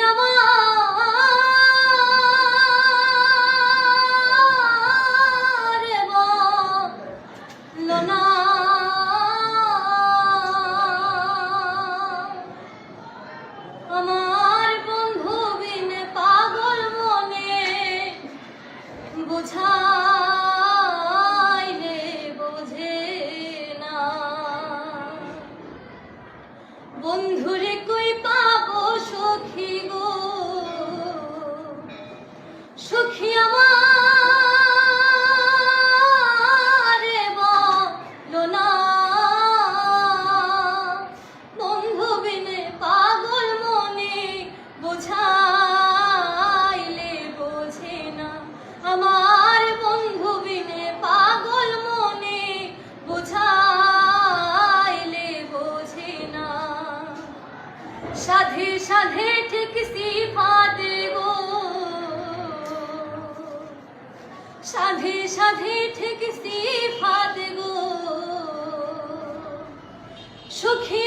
আমার বলো না আমার বন্ধু বিনে পাগল মনে বুঝাইলে বোঝে না বন্ধুরে কই পাবো সখী গো সখী আমার বলো না বন্ধু বিনে পাগল মনে বুঝাইলে বোঝে না আমার বন্ধু বিনে পাগল মনে বুঝাইলে বোঝে না সাধে সাধে ঠিক সিফাত গো সাধে সাধে ঠিক সিফাত গো সুখী